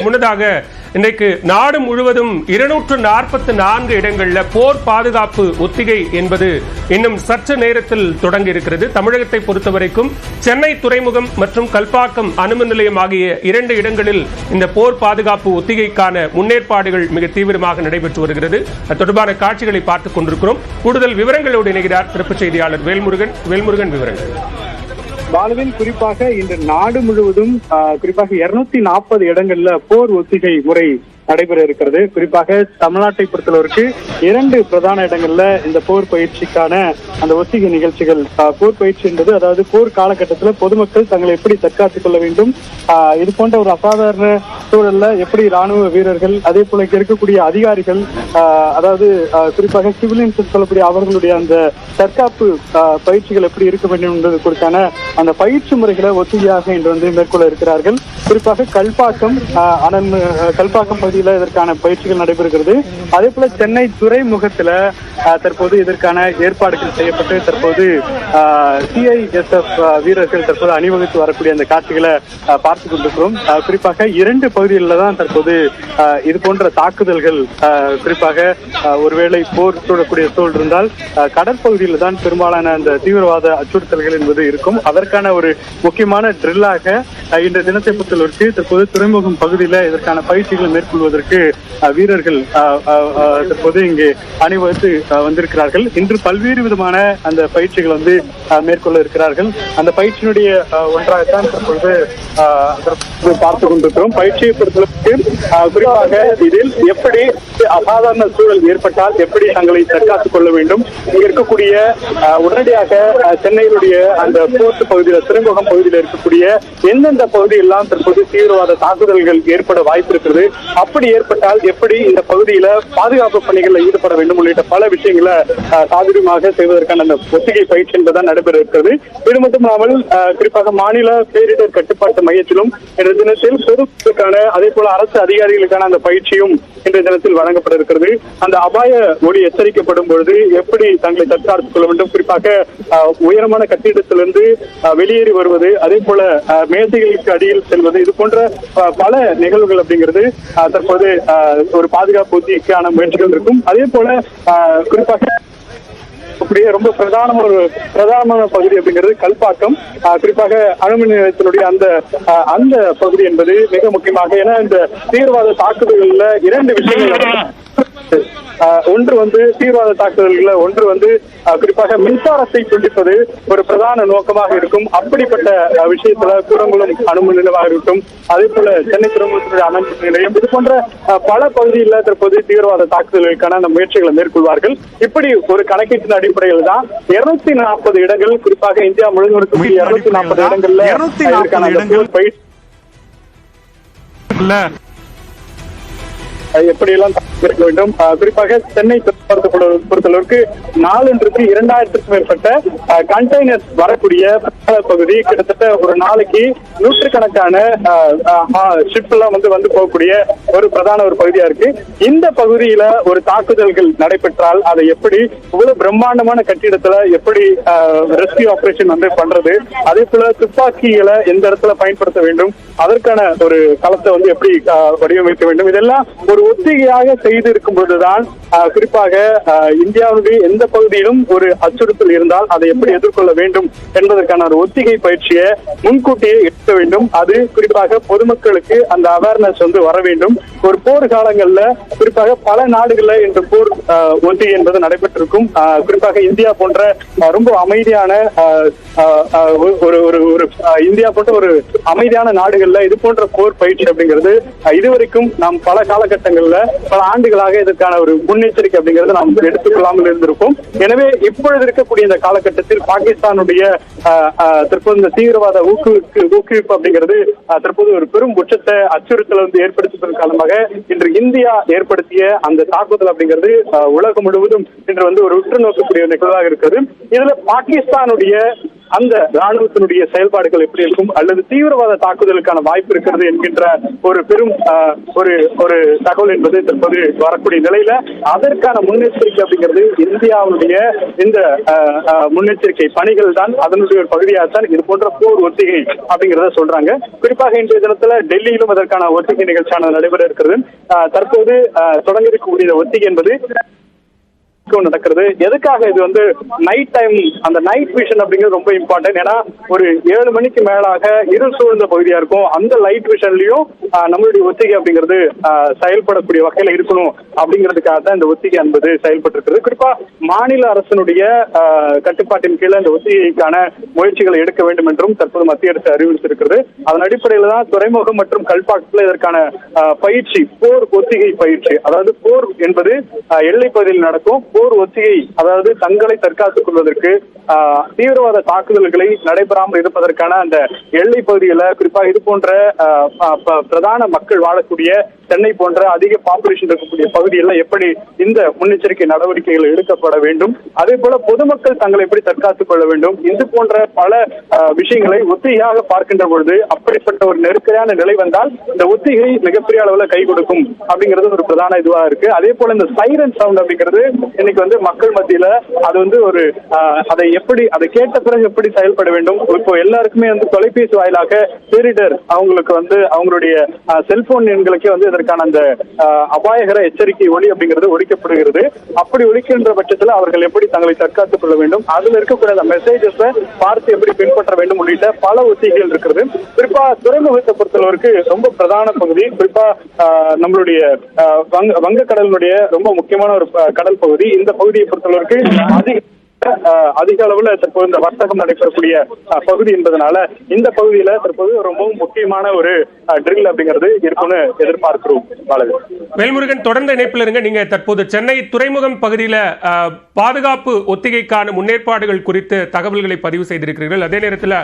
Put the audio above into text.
முன்னதாக இன்றைக்கு நாடு முழுவதும் 244 இடங்களில் போர் பாதுகாப்பு ஒத்திகை என்பது இன்னும் சற்று நேரத்தில் தொடங்க இருக்கிறது. தமிழகத்தை பொறுத்தவரைக்கும் சென்னை துறைமுகம் மற்றும் கல்பாக்கம் அணுமின் நிலையம் ஆகிய 2 இடங்களில் இந்த போர் பாதுகாப்பு ஒத்திகைக்கான முன்னேற்பாடுகள் மிக தீவிரமாக நடைபெற்று வருகிறது. அது தொடர்பான காட்சிகளை பார்த்துக் கொண்டிருக்கிறோம். கூடுதல் விவரங்களோடு இணைகிறார் சிறப்பு செய்தியாளர் வேல்முருகன். விவரங்கள் பாலுவின் குறிப்பாக இன்று நாடு முழுவதும் குறிப்பாக 240 இடங்கள்ல போர் ஒத்திகை முறை நடைபெற இருக்கிறது. குறிப்பாக தமிழ்நாட்டை பொறுத்தளவிற்கு 2 பிரதான இடங்கள்ல இந்த போர் பயிற்சிக்கான அந்த ஒத்திகை நிகழ்ச்சிகள். போர் பயிற்சி என்பது அதாவது போர் காலகட்டத்தில் பொதுமக்கள் தங்களை எப்படி தற்காத்துக் கொள்ள வேண்டும், இது போன்ற ஒரு அசாதாரண சூழல்ல எப்படி ராணுவ வீரர்கள் அதே போல இருக்கக்கூடிய அதிகாரிகள் அதாவது குறிப்பாக சிவிலியன்ஸ் சொல்லக்கூடிய அவர்களுடைய அந்த தற்காப்பு பயிற்சிகள் எப்படி இருக்க வேண்டும் என்பது குறித்தான அந்த பயிற்சி முறைகளை ஒத்திகையாக இன்று மேற்கொள்ள இருக்கிறார்கள். குறிப்பாக கல்பாக்கம் பகுதியில் இதற்கான பயிற்சிகள் நடைபெறுகிறது. அதே போல சென்னை துறைமுகத்துல தற்போது இதற்கான ஏற்பாடுகள் செய்யப்பட்டு தற்போது சிஐஎஸ்எஃப் வீரர்கள் தற்போது அணிவகுத்து வரக்கூடிய அந்த காட்சிகளை பார்த்துக் கொண்டிருக்கிறோம். குறிப்பாக 2 பகுதிகளில் தான் தற்போது இது போன்ற தாக்குதல்கள், குறிப்பாக ஒருவேளை போர் சூழக்கூடிய சூழல் இருந்தால் கடற்பகுதியில் தான் பெரும்பாலான அந்த தீவிரவாத அச்சுறுத்தல்கள் என்பது இருக்கும். அதற்கான ஒரு முக்கியமான ட்ரில்லாக இன்றைய தினத்தை பொறுத்தவரைக்கு தற்போது துறைமுகம் பகுதியில் இதற்கான பயிற்சிகளை மேற்கொள்வதற்கு வீரர்கள் தற்போது இங்கே அணிவகுத்து வந்திருக்கிறார்கள். இன்று பல்வேறு விதமான அந்த பயிற்சிகள் மேற்கொள்ள இருக்கிறார்கள். அந்த பயிற்சியினுடைய ஒன்றாகத்தான் தற்பொழுது பார்த்துக் கொண்டிருக்கிறோம். பயிற்சியை பொறுத்தவரைக்கு குறிப்பாக இதில் எப்படி அசாதாரண சூழல் ஏற்பட்டால் எப்படி தங்களை தற்காத்துக் கொள்ள வேண்டும், இங்க இருக்கக்கூடிய உடனடியாக சென்னையினுடைய அந்த போர்ட் பகுதியில் துறைமுகம் பகுதியில் இருக்கக்கூடிய எந்தெந்த பகுதியெல்லாம் தற்போது தீவிரவாத தாக்குதல்கள் ஏற்பட வாய்ப்பு இருக்கிறது, அப்படி ஏற்பட்டால் எப்படி இந்த பகுதியில பாதுகாப்பு பணிகளில் ஈடுபட வேண்டும் உள்ளிட்ட பல விஷயங்களை சாதுரியமாக செய்வதற்கான அந்த ஒத்திகை பயிற்சி என்பதுதான் நடைபெற இருக்கிறது. இது மட்டுமில்லாமல் குறிப்பாக மாநில பேரிடர் கட்டுப்பாட்டு மையத்திலும் இன்றைய தினத்தில் பொதுமக்களுக்கான அதே போல அரசு அதிகாரிகளுக்கான அந்த பயிற்சியும் இன்றைய தினத்தில் வழங்கப்பட இருக்கிறது. அந்த அபாய ஒளி எச்சரிக்கப்படும் பொழுது எப்படி தங்களை தற்காத்துக் கொள்ள வேண்டும், குறிப்பாக உயரமான கட்டிடத்திலிருந்து வெளியேறி வருவது, அதே போல மேசைகளுக்கு அடியில் செல்வது, இது போன்ற பல நிகழ்வுகள் அப்படிங்கிறது தற்போது ஒரு பாதுகாப்பு ஒத்திகைக்கான முயற்சிகள் இருக்கும். அதே போல குறிப்பாக ரொம்ப பிரதானமான பகுதி அப்படிங்கிறது கல்பாக்கம், குறிப்பாக அணுமின் நிலையத்தினுடைய அந்த பகுதி என்பது மிக முக்கியமாக. ஏன்னா இந்த தீவிரவாத தாக்குதல்கள்ல 2 விஷயங்கள். ஒன்று தீவிரவாத தாக்குதல்கள், ஒன்று குறிப்பாக மின்சாரத்தை துண்டிப்பது ஒரு பிரதான நோக்கமாக இருக்கும். அப்படிப்பட்ட விஷயத்துல கூடங்குளம் அணுமின் நிலையமாக இருக்கட்டும், அதே போல சென்னை துறைமுகத்தினுடைய அணுமின் நிலையம், இது போன்ற பல பகுதிகளில் தற்போது தீவிரவாத தாக்குதல்களுக்கான அந்த முயற்சிகளை மேற்கொள்வார்கள். இப்படி ஒரு கணக்கீட்டின் அடிப்படையில் தான் 240 இடங்கள், குறிப்பாக இந்தியா முழுவதும் இருக்கக்கூடிய 240 இடங்கள்ல பயிற்சி எப்படியெல்லாம் இருக்க வேண்டும். குறிப்பாக சென்னை பொறுத்தளவுக்கு நாளொன்றுக்கு 2000க்கும் மேற்பட்ட கண்டெய்னர் வரக்கூடிய பகுதி, கிட்டத்தட்ட ஒரு நாளைக்கு 100கணக்கான ஷிப் எல்லாம் வந்து போகக்கூடிய ஒரு பிரதான ஒரு பகுதியா இருக்கு. இந்த பகுதியில ஒரு தாக்குதல்கள் நடைபெற்றால் அதை எப்படி இவ்வளவு பிரம்மாண்டமான கட்டிடத்துல எப்படி ரெஸ்கியூ ஆபரேஷன் பண்றது, அதே போல துப்பாக்கிகளை எந்த இடத்துல பயன்படுத்த வேண்டும், அதற்கான ஒரு களத்தை எப்படி வடிவமைக்க வேண்டும், இதெல்லாம் ஒரு ஒத்திகையாக செய்து இருக்கும் பொழுதுதான் குறிப்பாக இந்தியாவுடைய எந்த பகுதியிலும் ஒரு அச்சுறுத்தல் இருந்தால் அதை எப்படி எதிர்கொள்ள வேண்டும் என்பதற்கான ஒரு ஒத்திகை பயிற்சியை முன்கூட்டியே எடுக்க வேண்டும். அது குறிப்பாக பொதுமக்களுக்கு அந்த அவேர்னஸ் வர வேண்டும். ஒரு போர் காலங்கள்ல குறிப்பாக பல நாடுகள்ல இந்த போர் ஒத்திகை என்பது நடைபெற்றிருக்கும். குறிப்பாக இந்தியா போன்ற ரொம்ப அமைதியான ஒரு இந்தியா போன்ற ஒரு அமைதியான நாடுகள்ல இது போன்ற போர் பயிற்சி அப்படிங்கிறது இதுவரைக்கும் நாம் பல காலகட்டங்கள்ல பல ஆண்டுகளாக இதற்கான ஒரு முன்னெச்சரிக்கை அப்படிங்கிறது நாம் எடுத்துக்கொள்ளாமல் இருந்திருப்போம். எனவே இப்பொழுது இருக்கக்கூடிய இந்த காலகட்டத்தில் பாகிஸ்தானுடைய தற்போது இந்த தீவிரவாத ஊக்குவிப்பு அப்படிங்கிறது தற்போது ஒரு பெரும் உச்சத்தை அச்சுறுத்தல் ஏற்படுத்துவதன் காரணமாக இன்று இந்தியா ஏற்படுத்திய அந்த தாக்குதல் அப்படிங்கிறது உலகம் முழுவதும் இன்று ஒரு உற்று நோக்கக்கூடிய நிகழ்வாக இருக்கிறது. இதுல பாகிஸ்தானுடைய அந்த ராணுவத்தினுடைய செயல்பாடுகள் எப்படி இருக்கும் அல்லது தீவிரவாத தாக்குதலுக்கான வாய்ப்பு இருக்கிறது என்கின்ற ஒரு பெரும் ஒரு தகவல் என்பது தற்போது வரக்கூடிய நிலையில அதற்கான முன்னெச்சரிக்கை அப்படிங்கிறது இந்தியாவுடைய இந்த முன்னெச்சரிக்கை பணிகள் தான் அதனுடைய ஒரு பகுதியாகத்தான் இது போன்ற போர் ஒத்திகை அப்படிங்கிறத சொல்றாங்க. குறிப்பாக இன்றைய தினத்துல டெல்லியிலும் அதற்கான ஒத்திகை நிகழ்ச்சியானது நடைபெற இருக்கிறது. தற்போது தொடங்க இருக்கக்கூடிய ஒத்திகை என்பது நடக்கிறது. எதுக்காக இது வந்து நைட் டைம், அந்த நைட் விஷன் அப்படிங்கிறது ரொம்ப இம்பார்ட்டன்ட். ஏன்னா ஒரு 7 மணிக்கு மேலாக இருள் சூழ்ந்த பகுதியா இருக்கும். அந்த லைட் விஷன்லயும் நம்மளுடைய ஒத்திகை அப்படிங்கிறது செயல்படக்கூடிய வகையில இருக்கணும் அப்படிங்கிறதுக்காக தான் இந்த ஒத்திகை என்பது செயல்பட்டு இருக்கிறது. குறிப்பா மாநில அரசினுடைய கட்டுப்பாட்டின் கீழே இந்த ஒத்திகைக்கான முயற்சிகளை எடுக்க வேண்டும் என்றும் தற்போது மத்திய அரசு அறிவித்திருக்கிறது. அதன் அடிப்படையில் தான் துறைமுகம் மற்றும் கல்பாக்கத்தில் இதற்கான பயிற்சி, போர் ஒத்திகை பயிற்சி, அதாவது போர் என்பது எல்லை பகுதியில் நடக்கும். போர் ஒத்திகை அதாவது தங்களை தற்காத்துக் கொள்வதற்கு தீவிரவாத தாக்குதல்களை நடைபெறாமல் இருப்பதற்கான அந்த எல்லை பகுதியில குறிப்பாக இது போன்ற பிரதான மக்கள் வாழக்கூடிய சென்னை போன்ற அதிக பாப்புலேஷன் இருக்கக்கூடிய பகுதிகளில் எப்படி இந்த முன்னெச்சரிக்கை நடவடிக்கைகள் எடுக்கப்பட வேண்டும், அதே போல பொதுமக்கள் தங்களை எப்படி தற்காத்துக் கொள்ள வேண்டும், இது போன்ற பல விஷயங்களை ஒத்திகையாக பார்க்கின்ற பொழுது அப்படிப்பட்ட ஒரு நெருக்கடியான நிலை வந்தால் இந்த ஒத்திகை மிகப்பெரிய அளவுல கை கொடுக்கும் அப்படிங்கிறது ஒரு பிரதான இதுவா இருக்கு. அதே போல இந்த சைரன் சவுண்ட் அப்படிங்கிறது இன்னைக்கு வந்து மக்கள் மத்தியில அது வந்து ஒரு அதை கேட்ட பிறகு எப்படி செயல்பட வேண்டும். இப்போ எல்லாருக்குமே வந்து தொலைபேசி வாயிலாக பேரிடர் அவங்களுக்கு வந்து அவங்களுடைய செல்போன் எண்களுக்கே வந்து இதற்கான அந்த அபாயகர எச்சரிக்கை ஒலி அப்படிங்கிறது ஒலிக்கப்படுகிறது. அப்படி ஒலிக்கின்ற பட்சத்தில் அவர்கள் எப்படி தங்களை தற்காத்துக் கொள்ள வேண்டும், அதுல இருக்கக்கூடிய அந்த மெசேஜஸ் பார்த்து எப்படி பின்பற்ற வேண்டும் உள்ளிட்ட பல ஒத்திகைகள் இருக்கிறது. குறிப்பா துறைமுகத்தை பொறுத்தளவிற்கு ரொம்ப பிரதான பகுதி. குறிப்பா நம்மளுடைய வங்கக்கடலினுடைய ரொம்ப முக்கியமான ஒரு கடல் பகுதி. இந்த பகுதியை பொறுத்தளவிற்கு அதிக அளவுல தற்போது இந்த வர்த்தகம் நடைபெறக்கூடிய பகுதி என்பதனால இந்த பகுதியில தற்போது ரொம்பவும் முக்கியமான ஒரு ட்ரில் அப்படிங்கிறது இருக்கும்னு எதிர்பார்க்கிறோம். வேல்முருகன், தொடர்ந்து இணைப்பில் இருங்க. நீங்க தற்போது சென்னை துறைமுகம் பகுதியில பாதுகாப்பு ஒத்திகைக்கான முன்னேற்பாடுகள் குறித்து தகவல்களை பதிவு செய்திருக்கிறீர்கள். அதே நேரத்தில்